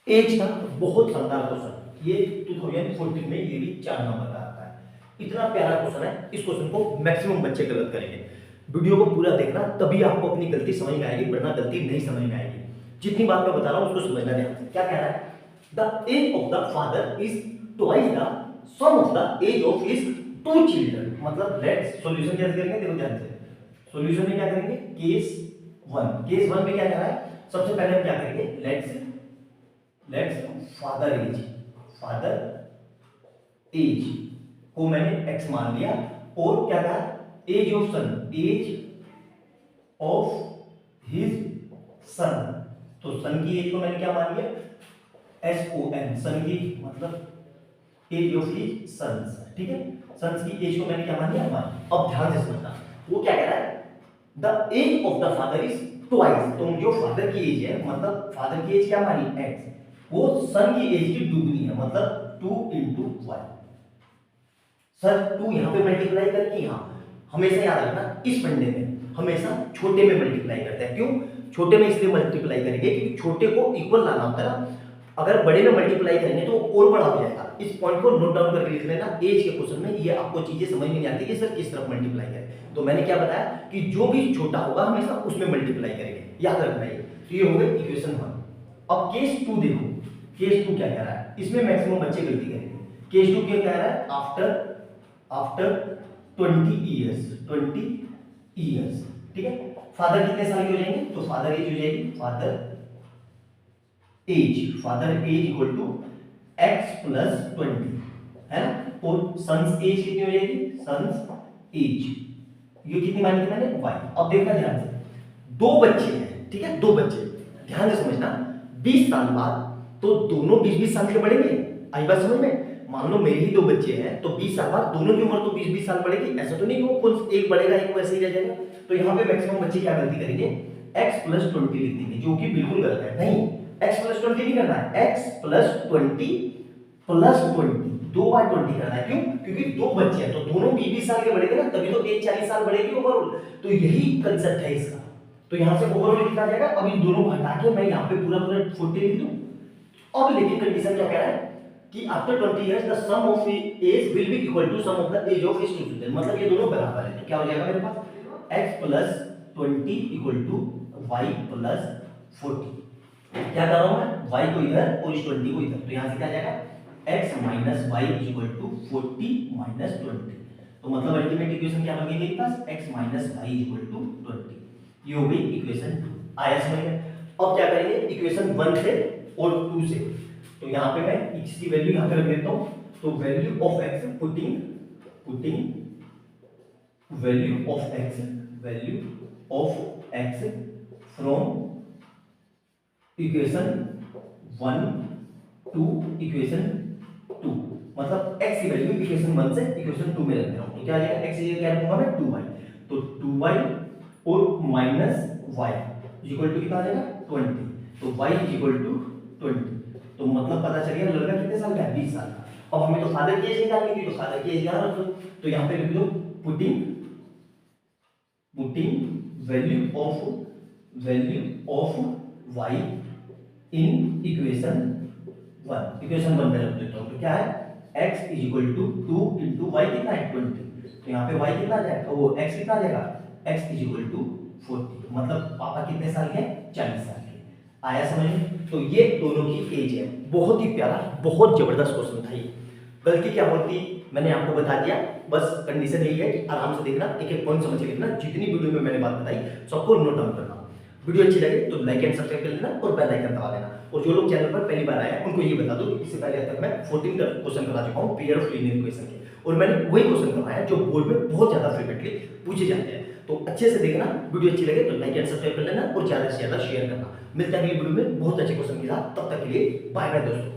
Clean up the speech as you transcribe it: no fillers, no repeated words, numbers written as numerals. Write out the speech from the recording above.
As था बहुत शानदार क्वेश्चन, ये 2014 में ये भी 4 नंबर का आता है। इतना प्यारा क्वेश्चन है, इस क्वेश्चन को मैक्सिमम बच्चे गलत करेंगे। वीडियो को पूरा देखना, तभी आपको अपनी गलती समझ में आएगी, वरना गलती नहीं समझ में आएगी। जितनी बात मैं बता रहा हूं उसको समझना ध्यान से। क्या कह रहा है? The age of the father is twice the sum of the age of his 2 children. मतलब लेट्स सॉल्यूशन कैसे करेंगे, देखो ध्यान से। सॉल्यूशन में क्या करेंगे? केस 1 में क्या कह रहा है? सबसे पहले हम क्या करेंगे? लेट्स फादर एज को मैंने x मान लिया, और क्या कहा? Age of his son. तो सन की एज को मैंने क्या मान लिया? SON, सन की मतलब एज ऑफ हिज सन्स, ठीक है। सन्स की एज को मैंने क्या मान लिया? 1। अब ध्यान से समझना, वो क्या कह रहा है? The age of the father is twice. तो जो फादर की एज है, मतलब फादर की एज क्या मानी? x, वो सन की एज की दुगनी है, मतलब 2 into 1। सर 2 यहां पे मल्टीप्लाई करके, यहां हमेशा याद रखना, इस फंडे में हमेशा छोटे में मल्टीप्लाई करते हैं। क्यों छोटे में इसलिए मल्टीप्लाई करेंगे क्योंकि छोटे को इक्वल लाना होता है ना। अगर बड़े में मल्टीप्लाई करेंगे तो और बड़ा हो जाएगा। इस पॉइंट को नोट डाउन करके लिख लेना। एज के क्वेश्चन में ये आपको चीजें समझ में नहीं आती कि सर किस तरफ मल्टीप्लाई करें। तो मैंने क्या बताया कि जो भी छोटा होगा हमेशा उसमें मल्टीप्लाई करेंगे, याद रखना ये। तो ये हो गई इक्वेशन 1। अब केस 2 देखो, केस 2 क्या कह रहा है? इसमें मैक्सिमम बच्चे गलती करेंगे। केस 2 क्या कह रहा है? आफ्टर 20 इयर्स, ठीक है। फादर कितने साल के हो जाएंगे? तो फादर एज हो जाएगी, father age equal to x plus 20, है ना। और सन्स एज कितनी हो जाएगी? सन्स एज ये कितनी मानी थी मैंने? y। अब देखना ध्यान से, 2 बच्चे हैं, ठीक है, 2 बच्चे, ध्यान से समझना। 20 साल बाद तो दोनों 20-20 साल के बढ़ेंगे। आई बात समझ में? मान लो मेरे ही 2 बच्चे हैं, तो 20 साल बाद दोनों की उम्र तो 20-20 साल बढ़ेगी। ऐसा तो नहीं कि वो कौन एक बढ़ेगा एक वैसे ही रह जाएगा। तो यहाँ पे मैक्सिमम बच्चे क्या गलती करेंगे? x प्लस 20 लिख देंगे, जो कि बिल्कुल गलत है। नहीं, x प्लस 20 नहीं करना है, x प्लस 20 प्लस 20, 2 बार 20 करना है। क्यों? क्योंकि 2 बच्चे हैं तो दोनों 20-20 साल के बढ़ेंगे ना, तभी तो एज 40 साल बढ़ेगी ओवरऑल। तो यही कंसेप्ट है इसका। तो यहाँ से ओवरऑल लिखा जाएगा। अब इन दोनों को हटा के मैं यहाँ पे पूरा 40 लिख दूं। अब लेकिन कंडीशन क्या कह रहा है कि after 20 years the sum of age will be equal to sum of the age of his 2 children. मतलब ये दोनों बराबर है। तो क्या हो जाएगा मेरे पास? x plus 20 equal to y plus 40। क्या कर रहा हूं मैं? y को इधर और इस 20 को इधर। तो यहां से क्या जाएगा? x minus y equal to 40 minus 20। तो मतलब अल्टीमेट इक्वेशन क्या बन गई मेरे पास? x minus y equal to 20। ये हो गई इक्वेशन 2। आया समझ में? अब क्या करेंगे? इक्वेशन 1 से और 2 से। तो यहाँ पे मैं x की वैल्यू यहाँ पे रख देता हूँ। तो value of x putting value of x from equation 1 to equation 2। मतलब x की वैल्यू इक्वेशन 1 से इक्वेशन 2 में रख रहा हूँ। तो क्या आ जाएगा? x की जगह क्या रखूंगा मैं? 2y। तो 2y और माइनस y इक्वल टू कितना आ जाएगा? 20। तो y इक्वल टू 20। तो मतलब पता चल गया लड़का कितने साल का है? 20 साल का। अब हमें तो फादर की एज निकालनी थी, तो फादर की एज यहाँ रख दो। तो यहाँ पे लिख दो putting value of y in equation 1। Equation 1 में रख देता हूँ। तो क्या है? x is equal to 2 into y कितना है? 20। तो यहाँ पे y कितना आ जाएगा? वो x कितना आ जाएगा? x is equal to 40। मतलब पापा कितने साल के? 40 साल के। आया समझ में? तो ये दोनों की एज है। बहुत ही प्यारा, बहुत जबरदस्त क्वेश्चन था ये। गलती क्या होती मैंने आपको बता दिया। बस कंडीशन यही है कि आराम से देखना, एक एक पॉइंट समझ के लिखना। जितनी वीडियो में मैंने बात बताई सबको नोट डाउन करना। वीडियो अच्छी लगे तो लाइक एंड सब्सक्राइब कर लेना और बेल आइकन दबा देना। और जो लोग चैनल पर पहली बार आए हैं उनको ये बता दो कि इससे पहले तक मैं 14 क्वेश्चन करा चुका हूँ पेयर ऑफ लीनियर इक्वेशन के, और मैंने वही क्वेश्चन करवाया जो बोर्ड में बहुत ज्यादा फ्रीक्वेंटली पूछे जाते हैं। तो अच्छे से देखना। वीडियो अच्छी लगे तो लाइक एंड सब्सक्राइब कर लेना और ज्यादा से ज्यादा शेयर करना। मिलता है अगली वीडियो में बहुत अच्छे क्वेश्चन के साथ। तब तक के लिए बाय बाय दोस्तों।